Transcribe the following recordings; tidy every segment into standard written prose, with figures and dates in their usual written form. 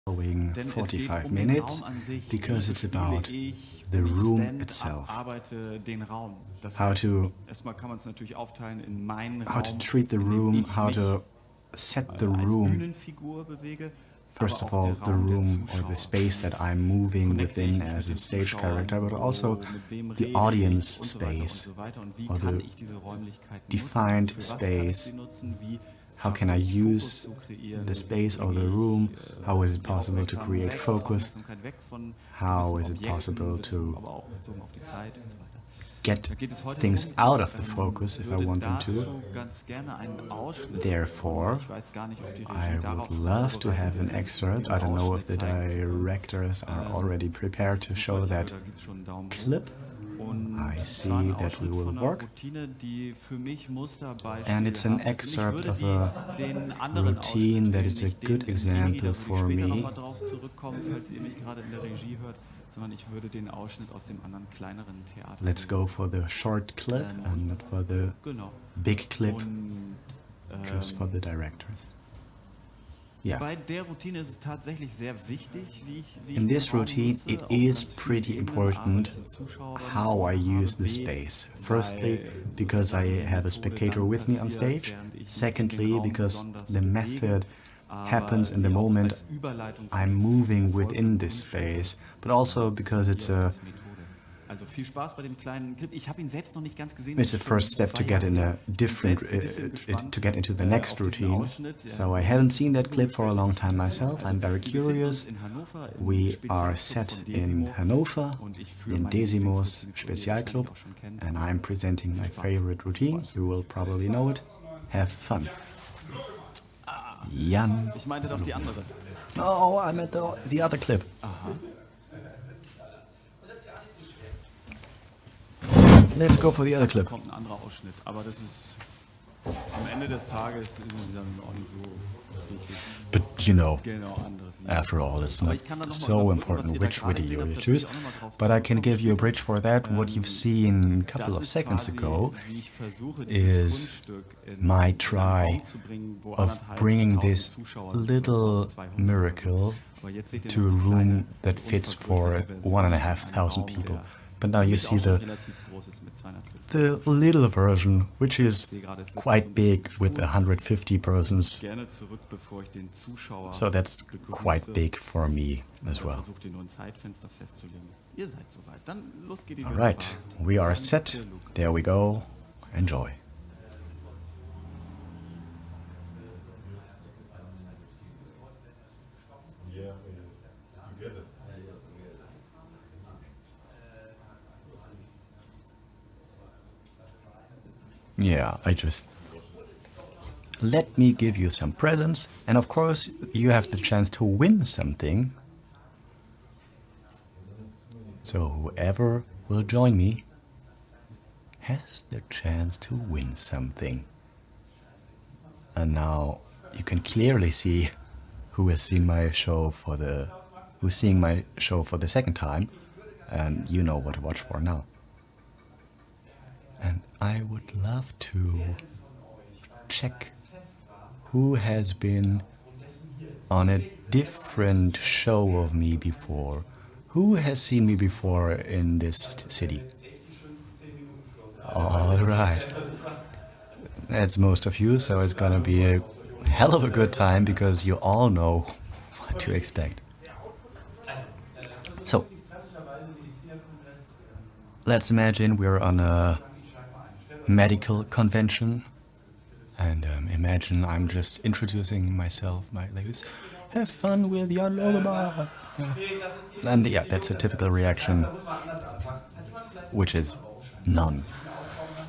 following 45 minutes because it's about the room itself. How to treat the room, how to set the room. First of all, the room or the space that I'm moving within as a stage character, but also the audience space or the defined space. How can I use the space or the room? How is it possible to create focus? How is it possible to get things out of the focus if I want them to? Therefore, I would love to have an excerpt. I don't know if the directors are already prepared to show that clip. I see that we will work. And it's an excerpt of a routine that is a good example for me. Let's go for the short clip and not for the big clip, just for the directors. Yeah. In this routine, it is pretty important how I use the space. Firstly, because I have a spectator with me on stage. Secondly, because the method happens in the moment I'm moving within this space, but also because it's a first step to get in a different to get into the next routine. So I haven't seen that clip for a long time myself. I'm very curious. We are set in Hannover in Desimos Spezialclub, and I'm presenting my favorite routine. You will probably know it. Have fun. Jan. No, I meant the other clip. Let's go for the other clip. But you know, after all, it's not so important which video you choose. But I can give you a bridge for that. What you've seen a couple of seconds ago is my try of bringing this little miracle to a room that fits for 1,500 people. But now you see the little version, which is quite big with 150 persons. So that's quite big for me as well. Alright, we are set. There we go. Enjoy. Yeah, let me give you some presents, and of course you have the chance to win something. So whoever will join me has the chance to win something. And now you can clearly see who has seen my show who's seeing my show for the second time, and you know what to watch for now. And I would love to check who has been on a different show of me before. Who has seen me before in this city? All right. That's most of you, so it's gonna be a hell of a good time because you all know what to expect. So, let's imagine we're on a medical convention, and imagine I'm just introducing myself, my ladies. Have fun with Jan Logemann. And yeah, that's a typical reaction, which is none.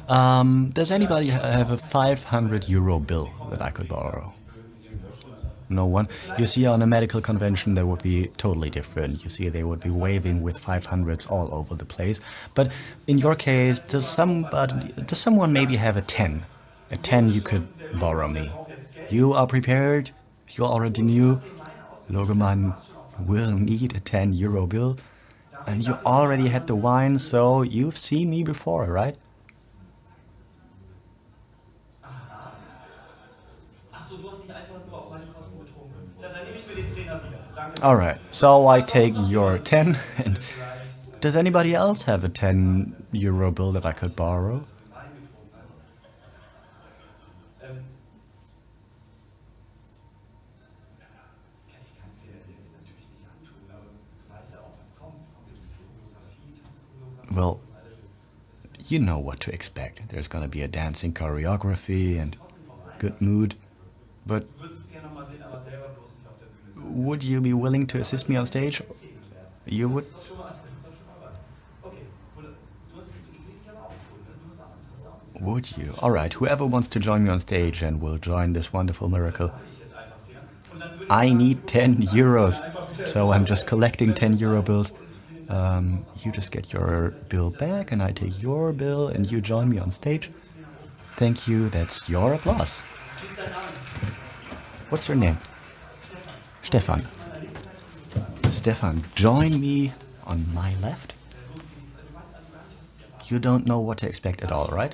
Does anybody have a 500 euro bill that I could borrow? No one? You see, on a medical convention that would be totally different. You see, they would be waving with 500s all over the place. But in your case, does someone maybe have a 10? A 10 you could borrow me. You are prepared? You already knew Logemann will need a 10 euro bill. And you already had the wine, so you've seen me before, right? Alright, so I take your 10, and does anybody else have a 10 euro bill that I could borrow? Well, you know what to expect. There's gonna be a dancing choreography and good mood, but would you be willing to assist me on stage? You would? Would you? Alright, whoever wants to join me on stage and will join this wonderful miracle. I need 10 euros, so I'm just collecting 10 euro bills. You just get your bill back and I take your bill and you join me on stage. Thank you, that's your applause. What's your name? Stefan. Stefan, join me on my left. You don't know what to expect at all, right?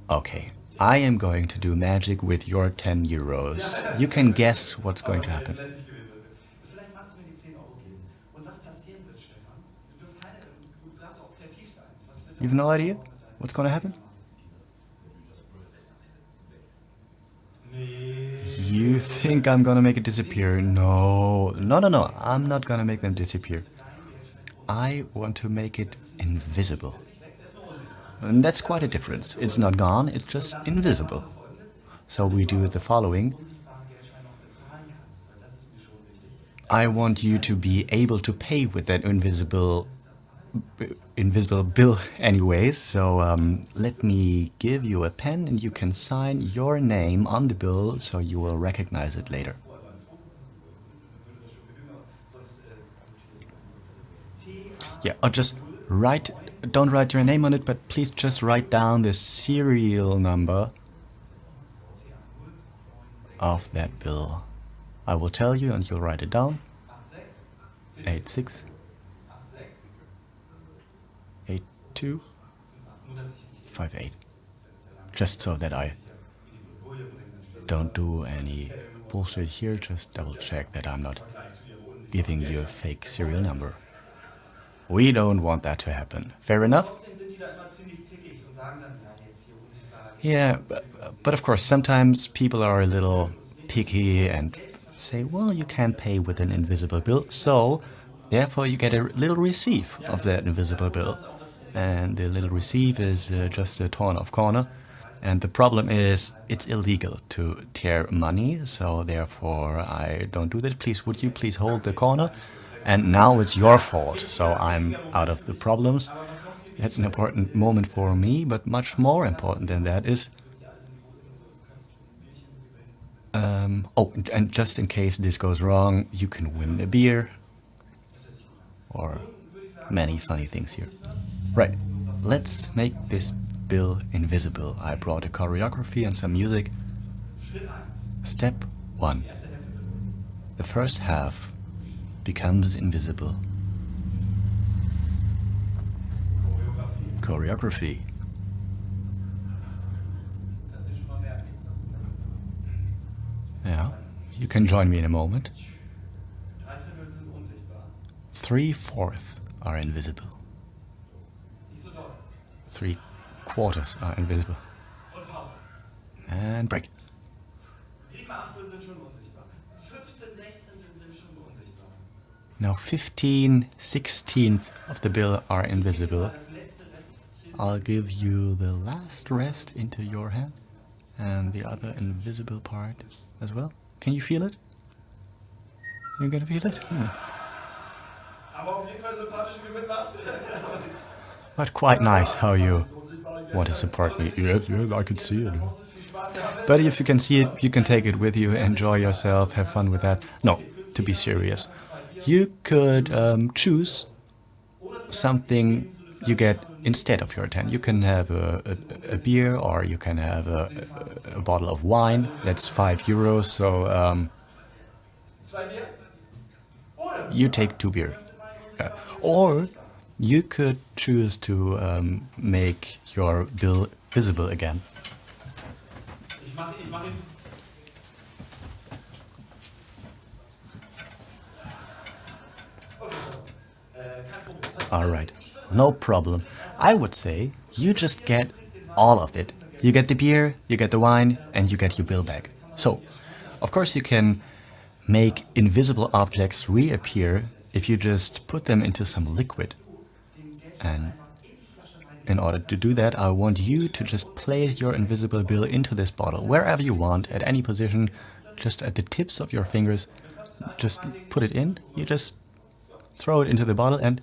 Okay, I am going to do magic with your 10 euros. You can guess what's going to happen. You've no idea what's going to happen? You think I'm going to make it disappear? No, I'm not going to make them disappear. I want to make it invisible. And that's quite a difference. It's not gone, it's just invisible. So we do the following. I want you to be able to pay with that invisible bill anyways, so let me give you a pen and you can sign your name on the bill so you will recognize it later. Yeah, or just don't write your name on it, but please just write down the serial number of that bill. I will tell you and you'll write it down. 86 8258. Just so that I don't do any bullshit here, just double check that I'm not giving you a fake serial number. We don't want that to happen. Fair enough? Yeah, but of course sometimes people are a little picky and say, well, you can't pay with an invisible bill, so therefore you get a little receipt of that invisible bill. And the little receipt is just a torn off corner. And the problem is it's illegal to tear money, so therefore I don't do that. Please, would you please hold the corner? And now it's your fault, so I'm out of the problems. That's an important moment for me, but much more important than that is... oh, and just in case this goes wrong, you can win a beer. Or many funny things here. Right, let's make this bill invisible. I brought a choreography and some music. Step 1. The first half becomes invisible. Choreography. Yeah, you can join me in a moment. 3/4 are invisible. 3/4 are invisible. And break. Now 15/16 of the bill are invisible. I'll give you the last rest into your hand and the other invisible part as well. Can you feel it? You gonna feel it? But quite nice how you want to support me. Yes, I can see it. But if you can see it, you can take it with you, enjoy yourself, have fun with that. No, to be serious. You could choose something you get instead of your 10. You can have a beer, or you can have a bottle of wine. That's 5 euros, so you take 2 beer. Or you could choose to make your bill visible again. Alright, no problem. I would say you just get all of it. You get the beer, you get the wine, and you get your bill back. So, of course you can make invisible objects reappear if you just put them into some liquid. And in order to do that, I want you to just place your invisible bill into this bottle, wherever you want, at any position, just at the tips of your fingers. Just put it in, you just throw it into the bottle, and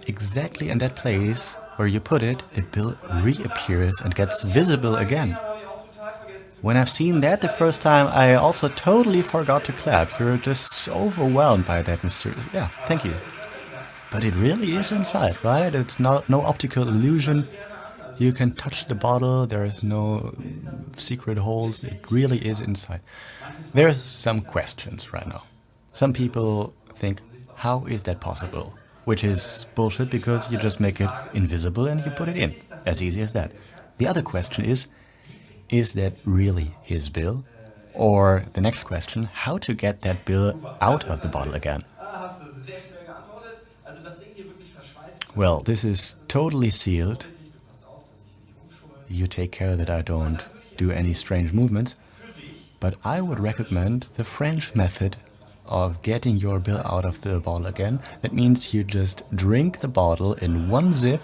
exactly in that place where you put it, the bill reappears and gets visible again. When I've seen that the first time, I also totally forgot to clap. You're just overwhelmed by that mysterious... Yeah, thank you. But it really is inside, right? It's not no optical illusion. You can touch the bottle, there is no secret holes. It really is inside. There's some questions right now. Some people think, how is that possible? Which is bullshit, because you just make it invisible and you put it in. As easy as that. The other question is that really his bill? Or the next question, how to get that bill out of the bottle again? Well, this is totally sealed. You take care that I don't do any strange movements. But I would recommend the French method of getting your bill out of the bottle again. That means you just drink the bottle in one zip,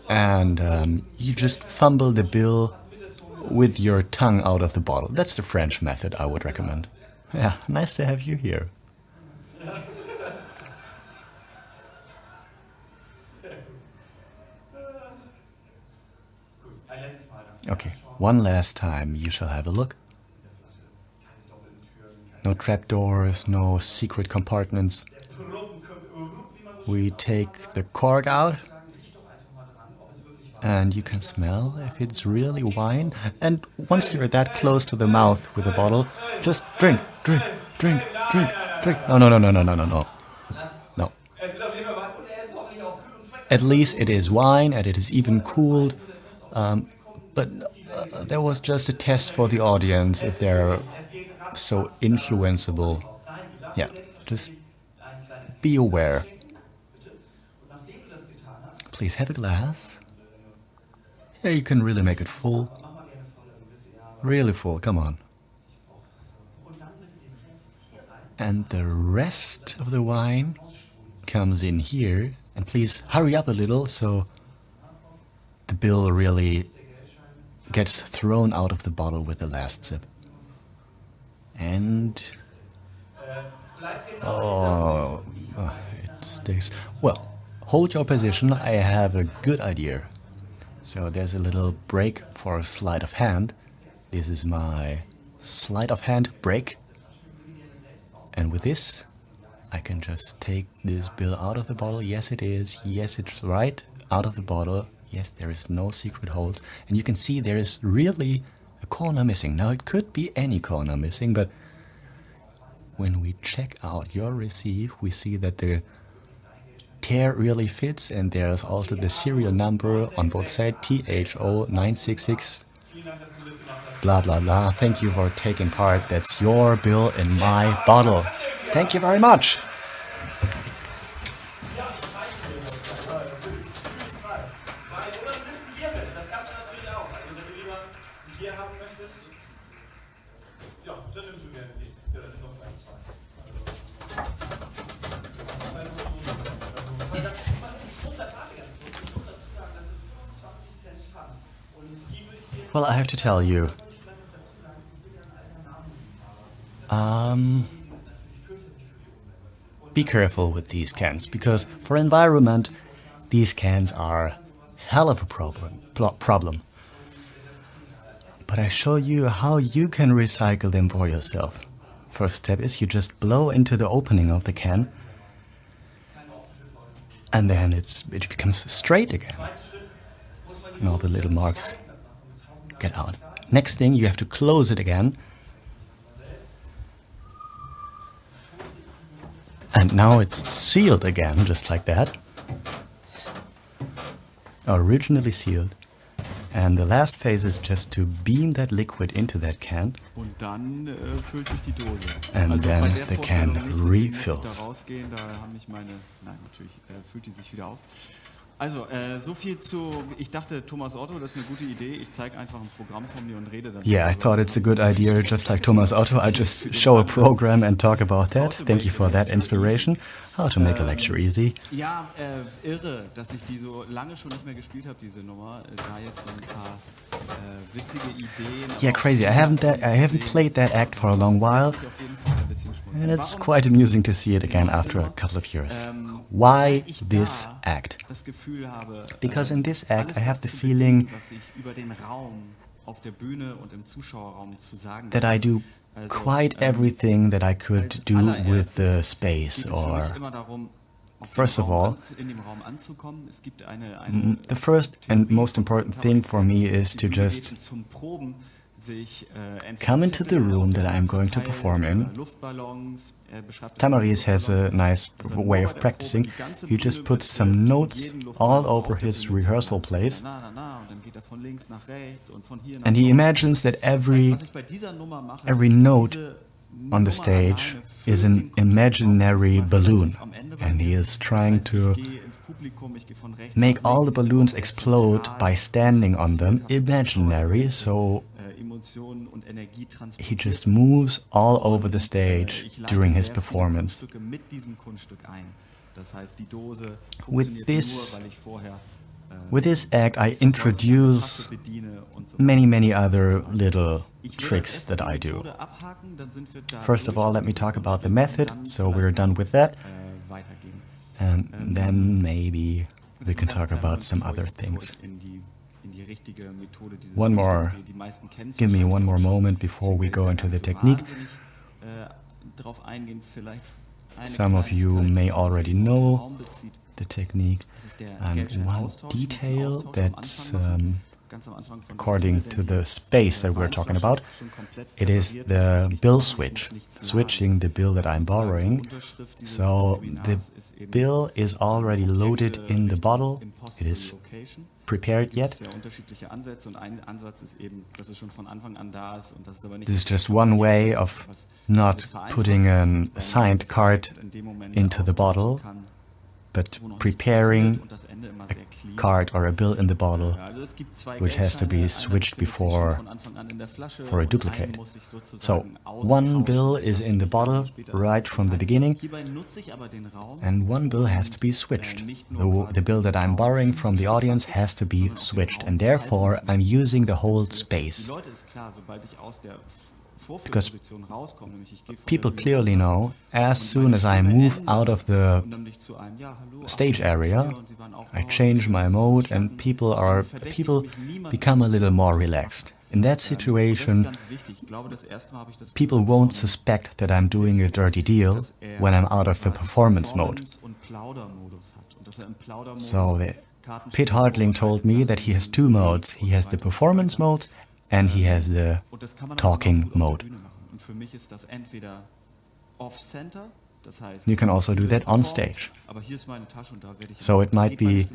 and you just fumble the bill with your tongue out of the bottle. That's the French method I would recommend. Yeah, nice to have you here. Okay, one last time you shall have a look. No trapdoors, no secret compartments. We take the cork out, and you can smell if it's really wine. And once you're that close to the mouth with the bottle, just drink, drink, drink, drink, drink. No, no, no, no, no, no, no, no. No. At least it is wine, and it is even cooled. But there was just a test for the audience, if they're so influenceable. Yeah, just be aware. Please have a glass. Yeah, you can really make it full. Really full, come on. And the rest of the wine comes in here. And please hurry up a little so the bill really gets thrown out of the bottle with the last sip. And... oh, it sticks. Well, hold your position, I have a good idea. So there's a little break for sleight of hand. This is my sleight of hand break. And with this, I can just take this bill out of the bottle. Yes, it is. Yes, it's right out of the bottle. Yes, there is no secret holes. And you can see there is really a corner missing. Now, it could be any corner missing, but when we check out your receipt, we see that the tear really fits, and there's also the serial number on both sides, THO966, blah, blah, blah. Thank you for taking part. That's your bill in my bottle. Thank you very much. Well, I have to tell you, be careful with these cans, because for environment, these cans are hell of a problem. But I show you how you can recycle them for yourself. First step is you just blow into the opening of the can, and then it becomes straight again. And all the little marks get out. Next thing, you have to close it again. And now it's sealed again, just like that. Originally sealed. And the last phase is just to beam that liquid into that can. Und dann füllt sich die Dose. And Also then bei der the can Vorstellung nicht, deswegen muss ich refills. da rausgehen, da haben mich meine... Nein, natürlich füllt die sich wieder auf. Also, so viel zu... Ich dachte, Thomas Otto, das ist eine gute Idee. Ich zeige einfach ein Programm von mir und rede dann. Yeah, I thought it's a good idea, just like Thomas Otto. I just show a program and talk about that. Thank you for that inspiration. How to make a lecture easy. Ja, irre, dass ich die so lange schon nicht mehr gespielt habe, diese Nummer. Da jetzt so ein paar witzige Ideen. Yeah, crazy. I haven't played that act for a long while, and it's quite amusing to see it again after a couple of years. Why this act? Because in this act I have the feeling that I do quite everything that I could do with the space, or first of all, the first and most important thing for me is to just come into the room that I'm going to perform in. Tamaris has a nice way of practicing. He just puts some notes all over his rehearsal place, and he imagines that every note on the stage is an imaginary balloon, and he is trying to make all the balloons explode by standing on them, imaginary, so he just moves all over the stage during his performance. With this act, I introduce many other little tricks that I do. First of all, let me talk about the method, so we're done with that. And then maybe we can talk about some other things. Give me one more moment before we go into the technique. Some of you may already know the technique, and one detail that's according to the space that we're talking about, it is the bill switch, switching the bill that I'm borrowing. So the bill is already loaded in the bottle, it is prepared yet. This is just one way of not putting an assigned card into the bottle, but preparing a card or a bill in the bottle, which has to be switched before for a duplicate. So one bill is in the bottle right from the beginning, and one bill has to be switched. The bill that I'm borrowing from the audience has to be switched, and therefore I'm using the whole space. Because people clearly know, as soon as I move out of the stage area, I change my mode and people become a little more relaxed. In that situation, people won't suspect that I'm doing a dirty deal when I'm out of the performance mode. So Pete Hartling told me that he has two modes. He has the performance mode and he has the talking mode. You can also do that on stage. So it might be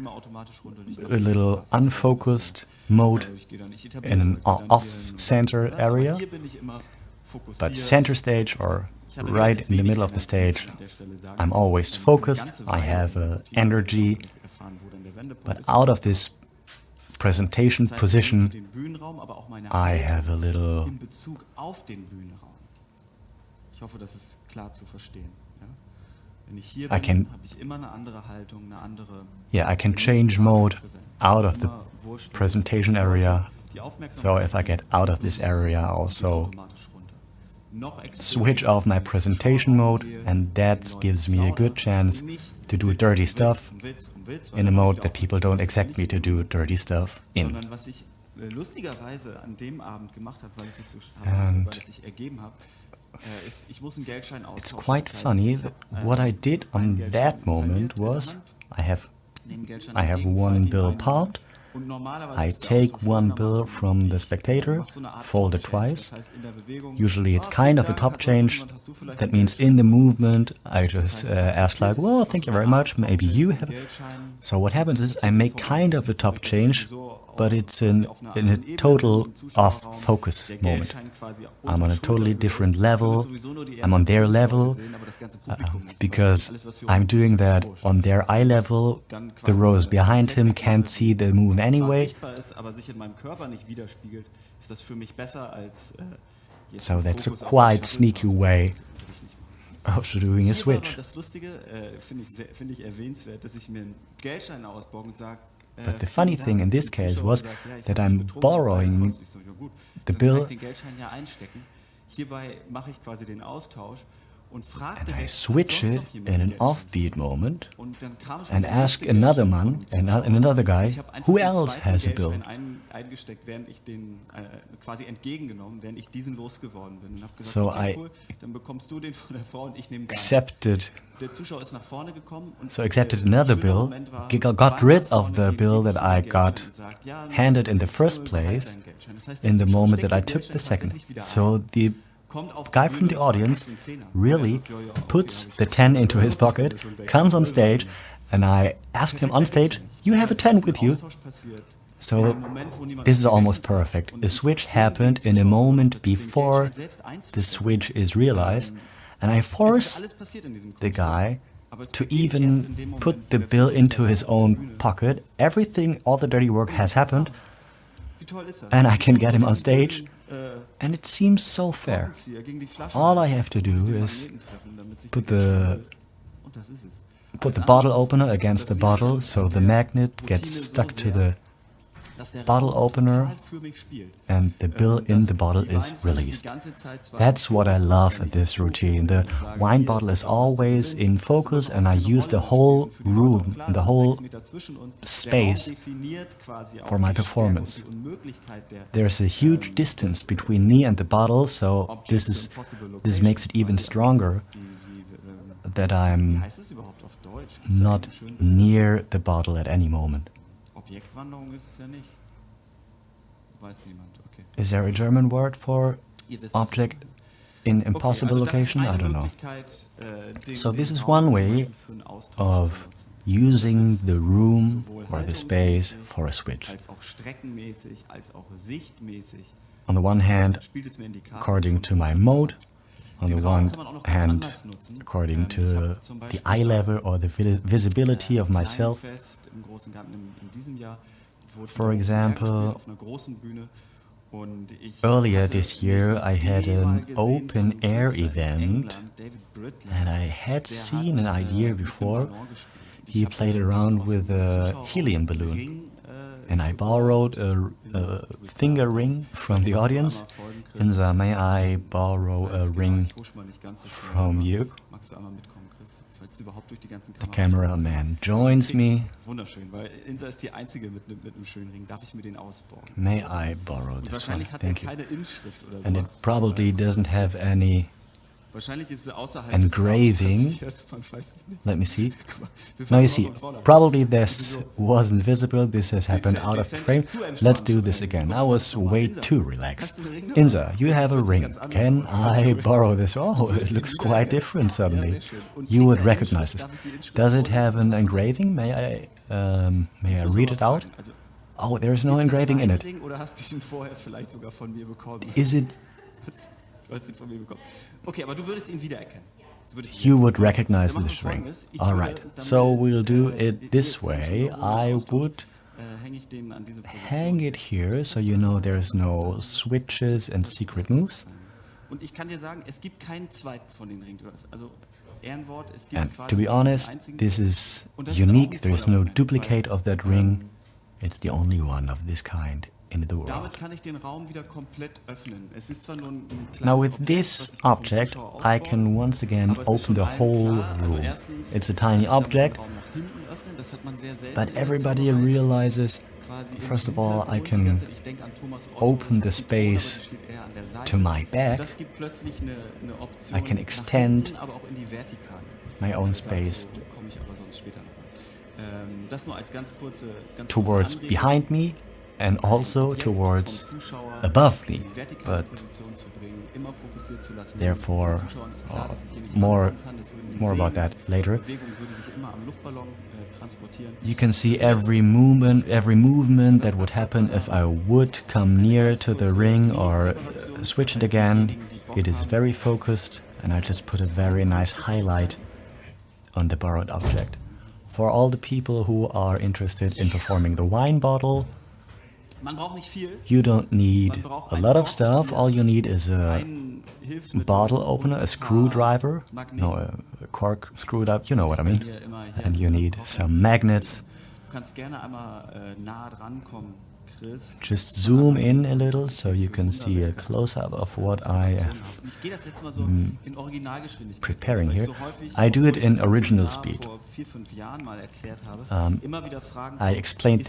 a little unfocused mode in an off-center area, but center stage or right in the middle of the stage, I'm always focused, I have energy, but out of this presentation position, I have a little... I can change mode out of the presentation area. So if I get out of this area, I also switch off my presentation mode, and that gives me a good chance to do dirty stuff in a mode that people don't expect me to do dirty stuff in. And it's quite funny that what I did on that moment was I have one bill palmed, I take one bill from the spectator, fold it twice. Usually it's kind of a top change. That means in the movement I just ask like, well, thank you very much, maybe you have. So what happens is I make kind of a top change but it's in a total off-focus moment. I'm on a totally different level. I'm on their level because I'm doing that on their eye level. The rows behind him can't see the move anyway. So that's a quite sneaky way of doing a switch. But the funny thing in this case was that I'm borrowing the bill and I switch it in an offbeat moment and ask another man, another guy, who else has a bill? So I accepted another bill, got rid of the bill that I got handed in the first place in the moment that I took the second. So the guy from the audience really puts the 10 into his pocket, comes on stage, and I asked him on stage, "You have a 10 with you?" So this is almost perfect. A switch happened in a moment before the switch is realized, and I force the guy to even put the bill into his own pocket. Everything, all the dirty work has happened, and I can get him on stage. And it seems so fair. All I have to do is put the bottle opener against the bottle so the magnet gets stuck to the bottle opener and the bill in the bottle is released. That's what I love at this routine. The wine bottle is always in focus and I use the whole room, the whole space for my performance. There's a huge distance between me and the bottle, so this makes it even stronger that I'm not near the bottle at any moment. Is there a German word for object in impossible location? I don't know. So this is one way of using the room or the space for a switch. On the one hand, according to my mode, on the one hand, according to the eye level or the visibility of myself. For example, earlier this year I had an open-air event and I had seen an idea before. He played around with a helium balloon and I borrowed a finger ring from the audience. Insa, may I borrow a ring from you? The cameraman joins me. May I borrow this one? Thank you. And it probably doesn't have any engraving. Let me see. Now you see, probably this wasn't visible. This has happened out of the frame. Let's do this again. I was way too relaxed. Insa, you have a ring. Can I borrow this? Oh, it looks quite different suddenly. You would recognize it. Does it have an engraving? May I read it out? Oh, there is no engraving in it. Is it? You would recognize this ring. Alright, so we'll do it this way. I would hang it here so you know there's no switches and secret moves. And to be honest, this is unique. There is no duplicate of that ring. It's the only one of this kind in the world. Now with this object I can once again open the whole room. It's a tiny object, but everybody realizes, first of all, I can open the space to my back. I can extend my own space towards behind me, and also towards above me, but therefore more about that later. You can see every movement that would happen if I would come near to the ring or switch it again. It is very focused, and I just put a very nice highlight on the borrowed object. For all the people who are interested in performing the wine bottle, you don't need a lot of stuff. All you need is a bottle opener, a screwdriver, no, a cork screwed up, you know what I mean. And you need some magnets. Just zoom in a little so you can see a close-up of what I am preparing here. I do it in original speed. I explained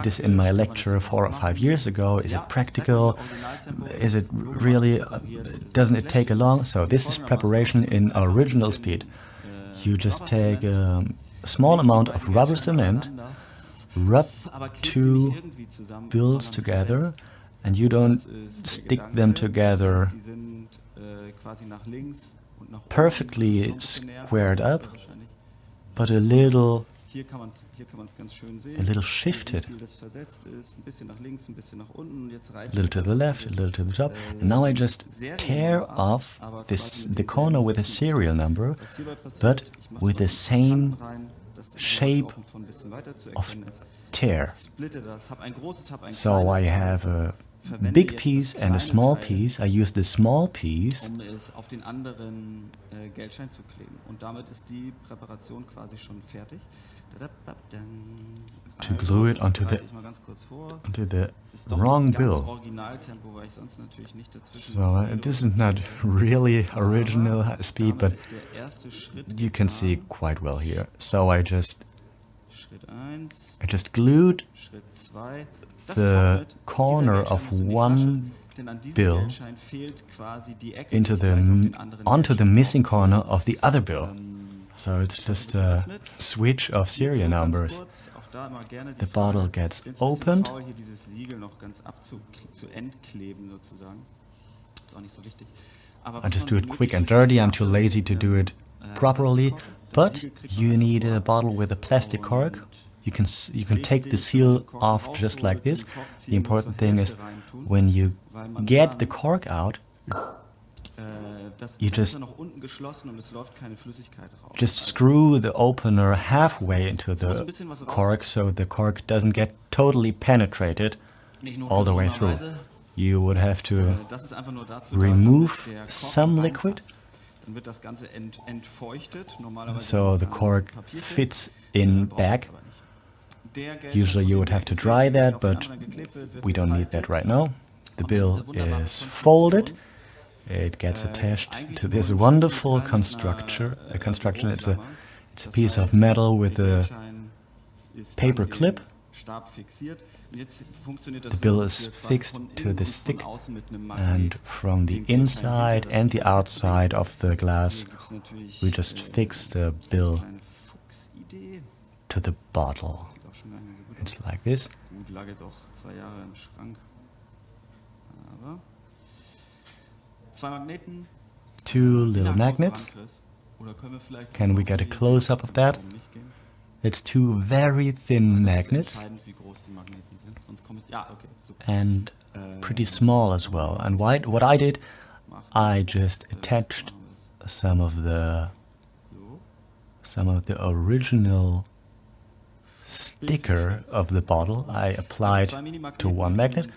this in my lecture 4 or 5 years ago. Is it practical? Is it really, doesn't it take a long? So this is preparation in original speed. You just take a small amount of rubber cement, rub 2 bills together, and you don't stick them together perfectly squared up, but a little shifted, a little to the left, a little to the top, and now I just tear off the corner with a serial number, but with the same shape of tear. So I have a big piece and a small piece. I use the small piece to glue it onto the wrong bill. So this is not really original speed, but you can see quite well here. So I just glued the corner of one bill onto the missing corner of the other bill. So it's just a switch of serial numbers. The bottle gets opened. I just do it quick and dirty. I'm too lazy to do it properly. But you need a bottle with a plastic cork. You can take the seal off just like this. The important thing is when you get the cork out, you just screw the opener halfway into the cork so the cork doesn't get totally penetrated all the way through. You would have to remove some liquid so the cork fits in back. Usually you would have to dry that, but we don't need that right now. The bill is folded. It gets attached to this wonderful construction. It's a piece of metal with a paper clip. The bill is fixed to the stick, and from the inside and the outside of the glass, we just fix the bill to the bottle. It's like this. 2 little magnets. Can we get a close-up of that? It's 2 very thin magnets and pretty small as well. And what I did, I just attached some of the original sticker of the bottle. I applied to 1 magnet.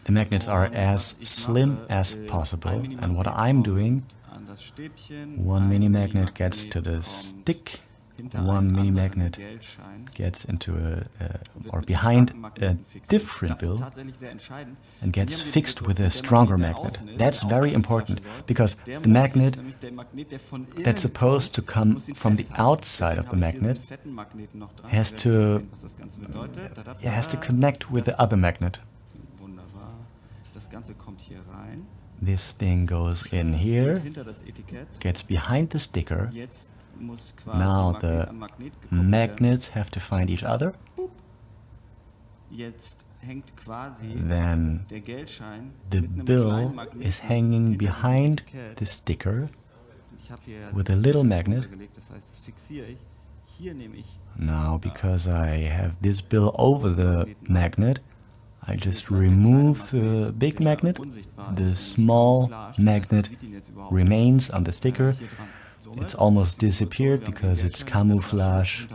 The magnets are as slim as possible, and what I'm doing, 1 mini magnet gets to the stick, 1 mini magnet gets into or behind a different bill and gets fixed with a stronger magnet. That's very important, because the magnet that's supposed to come from the outside of the magnet has to connect with the other magnet. This thing goes in here, gets behind the sticker. Now the magnets have to find each other. then the bill is hanging behind the sticker with a little magnet. Now, because I have this bill over the magnet, I just remove the big magnet. The small magnet remains on the sticker. It's almost disappeared because it's camouflage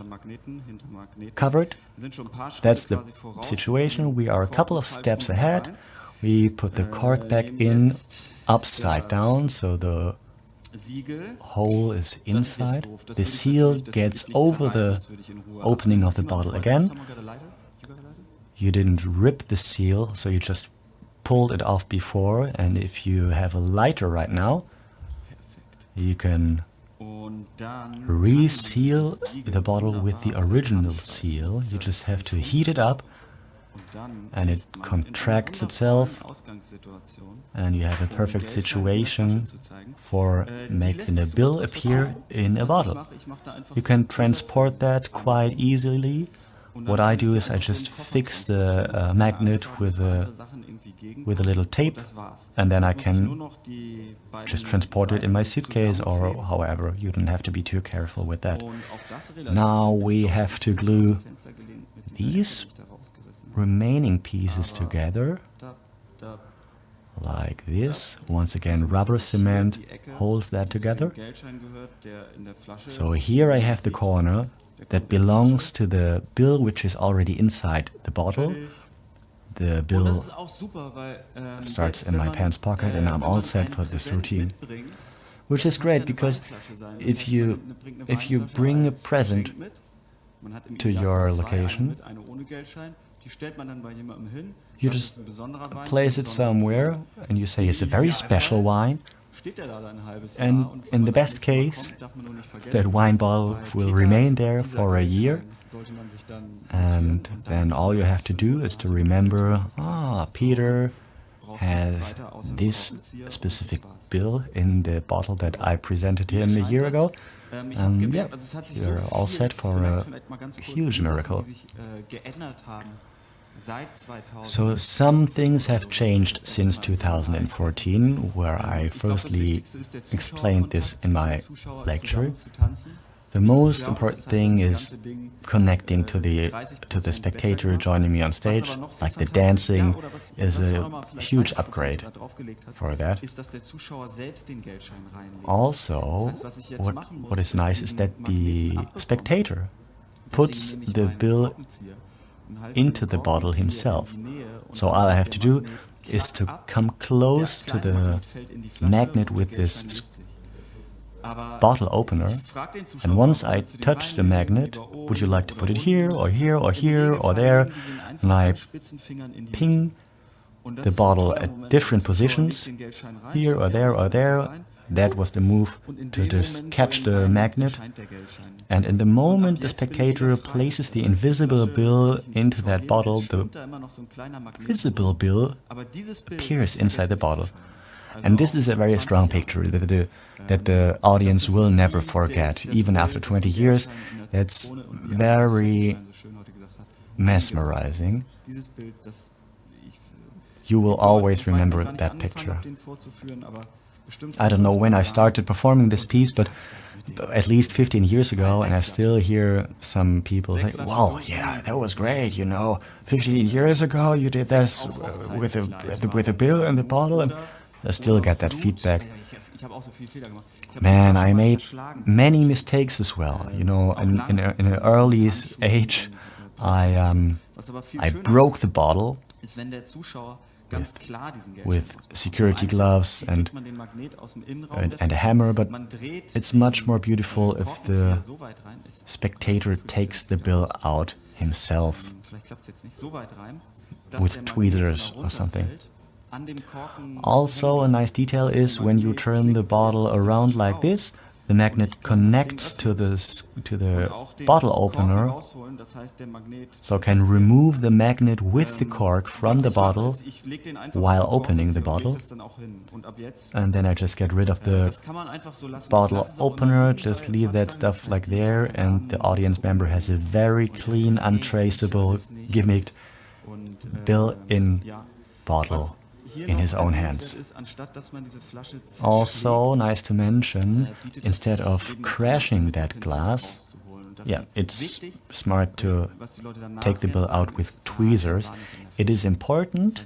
covered. That's the situation. We are a couple of steps ahead. We put the cork back in upside down, so the hole is inside. The seal gets over the opening of the bottle again. You didn't rip the seal, so you just pulled it off before, and if you have a lighter right now, you can reseal the bottle with the original seal. You just have to heat it up, and it contracts itself, and you have a perfect situation for making a bill appear in a bottle. You can transport that quite easily. What I do is I just fix the magnet with a little tape, and then I can just transport it in my suitcase or however. You don't have to be too careful with that. Now we have to glue these remaining pieces together like this. Once again, rubber cement holds that together. So here I have the corner that belongs to the bill which is already inside the bottle. The bill starts in my pants pocket, and I'm all set for this routine. Which is great, because if you bring a present to your location, you just place it somewhere and you say it's a very special wine. And in the best case, that wine bottle will remain there for a year. And then all you have to do is to remember, Peter has this specific bill in the bottle that I presented him a year ago. And yeah, you're all set for a huge miracle. So some things have changed since 2014, where I firstly explained this in my lecture. The most important thing is connecting to the spectator joining me on stage. Like the dancing is a huge upgrade for that. Also, what is nice is that the spectator puts the bill into the bottle himself. So all I have to do is to come close to the magnet with this bottle opener, and once I touch the magnet, would you like to put it here or here or here or there, and I ping the bottle at different positions, here or there or there. That was the move, to just catch the magnet, and in the moment the spectator places the invisible bill into that bottle, the visible bill appears inside the bottle. And this is a very strong picture that the audience will never forget, even after 20 years. That's very mesmerizing. You will always remember that picture. I don't know when I started performing this piece, but at least 15 years ago, and I still hear some people say, "Wow, yeah, that was great, 15 years ago you did this with a bill in the bottle," and I still get that feedback. Man, I made many mistakes as well. In an early age, I broke the bottle with security gloves and a hammer, but it's much more beautiful if the spectator takes the bill out himself with tweezers or something. Also, a nice detail is when you turn the bottle around like this, the magnet connects to the bottle opener, so can remove the magnet with the cork from the bottle while opening the bottle. And then I just get rid of the bottle opener, just leave that stuff like there, and the audience member has a very clean, untraceable, gimmicked bill in bottle in his own hands. Also, nice to mention, instead of crashing that glass, yeah, it's smart to take the bill out with tweezers. It is important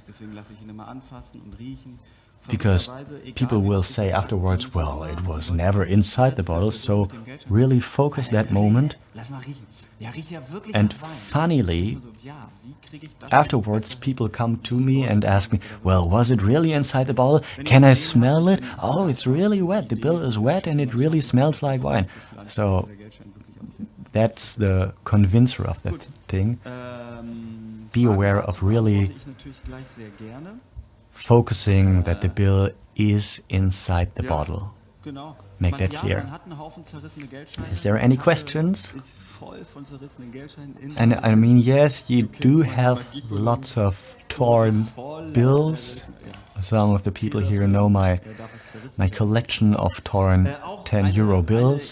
because people will say afterwards, well, it was never inside the bottle, so really focus that moment. And funnily, afterwards people come to me and ask me, well, was it really inside the bottle? Can I smell it? Oh, it's really wet. The bill is wet and it really smells like wine. So that's the convincer of that thing. Be aware of really focusing that the bill is inside the bottle. Make that clear. Is there any questions? And I mean, yes, you do have lots of torn bills. Some of the people here know my collection of torn 10 euro bills.